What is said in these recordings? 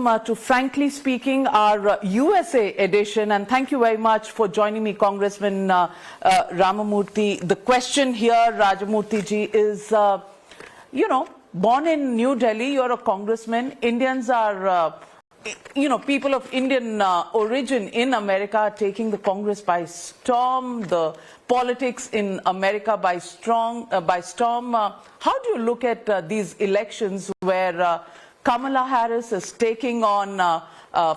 welcome to Frankly Speaking, our USA edition, and thank you very much for joining me, Congressman Ramamurthy. The question here, Rajamurthy ji, is, born in New Delhi, you're a congressman. Indians are, people of Indian origin in America are taking the Congress by storm, the politics in America by storm. How do you look at these elections where Kamala Harris is taking on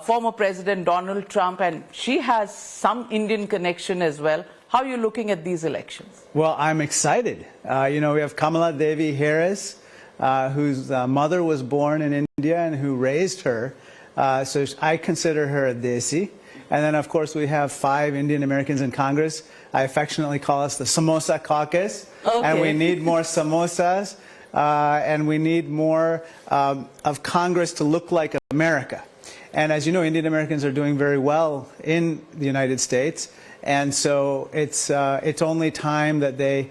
former President Donald Trump, and she has some Indian connection as well? How are you looking at these elections? Well, I'm excited. We have Kamala Devi Harris, whose mother was born in India and who raised her. So I consider her a Desi. And then, of course, we have 5 Indian Americans in Congress. I affectionately call us the Samosa Caucus. Okay. And we need more samosas. And we need more of Congress to look like America. And as you know, Indian Americans are doing very well in the United States. And so it's only time that they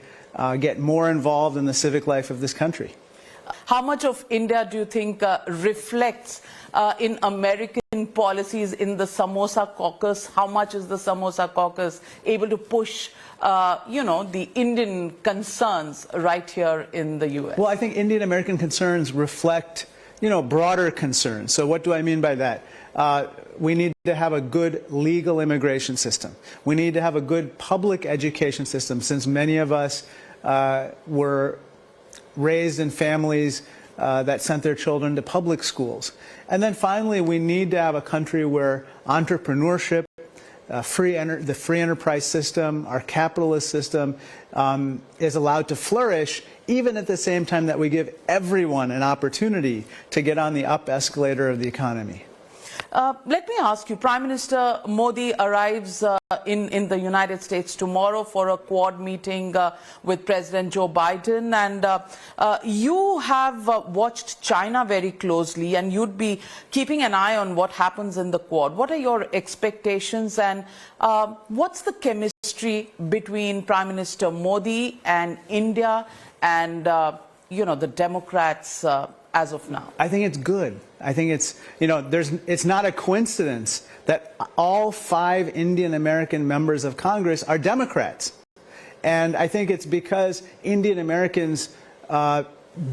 get more involved in the civic life of this country. How much of India do you think reflects in American policies in the Samosa Caucus? How much is the Samosa Caucus able to push, the Indian concerns right here in the U.S.? Well, I think Indian American concerns reflect, broader concerns. So what do I mean by that? We need to have a good legal immigration system. We need to have a good public education system, since many of us were raised in families that sent their children to public schools. And then finally, we need to have a country where entrepreneurship, the free enterprise system, our capitalist system is allowed to flourish, even at the same time that we give everyone an opportunity to get on the up escalator of the economy. Let me ask you, Prime Minister Modi arrives in the United States tomorrow for a Quad meeting with President Joe Biden, and you have watched China very closely, and you'd be keeping an eye on what happens in the Quad. What are your expectations, and what's the chemistry between Prime Minister Modi and India and, the Democrats as of now? I think it's good. I think it's not a coincidence that all 5 Indian American members of Congress are Democrats. And I think it's because Indian Americans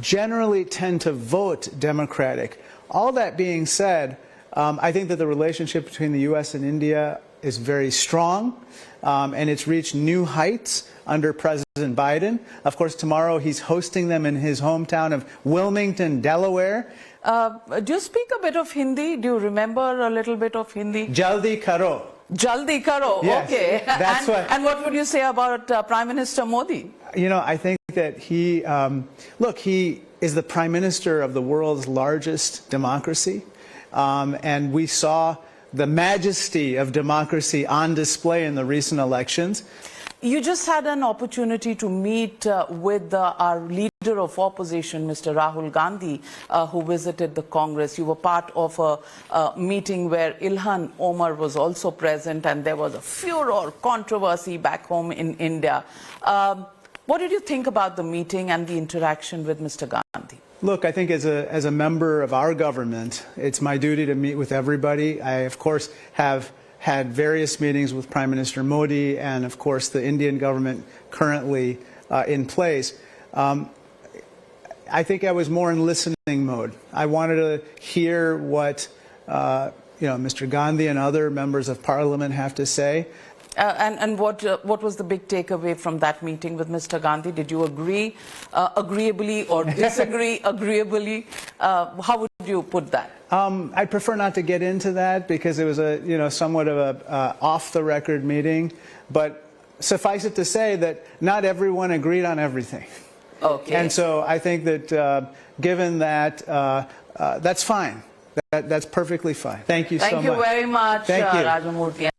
generally tend to vote Democratic. All that being said, I think that the relationship between the U.S. and India is very strong, and it's reached new heights under President Biden. Of course, tomorrow he's hosting them in his hometown of Wilmington, Delaware. Do you speak a bit of Hindi? Do you remember a little bit of Hindi? Jaldi karo. Jaldi karo, yes, okay. That's and what would you say about Prime Minister Modi? I think that he is the Prime Minister of the world's largest democracy. And we saw the majesty of democracy on display in the recent elections. You just had an opportunity to meet with our leader of opposition, Mr. Rahul Gandhi, who visited the Congress. You were part of a meeting where Ilhan Omar was also present, and there was a furor, controversy back home in India. What did you think about the meeting and the interaction with Mr. Gandhi? Look, I think as a member of our government, it's my duty to meet with everybody. I, of course, have had various meetings with Prime Minister Modi and, of course, the Indian government currently in place. I think I was more in listening mode. I wanted to hear what Mr. Gandhi and other members of Parliament have to say. And what was the big takeaway from that meeting with Mr. Gandhi? Did you agree agreeably or disagree agreeably? How would you put that? I prefer not to get into that because it was somewhat of a off-the-record meeting. But suffice it to say that not everyone agreed on everything. Okay. And so I think that given that, that's fine. That's perfectly fine. Thank you so much. Thank you very much, Thank you. Rajamurthy.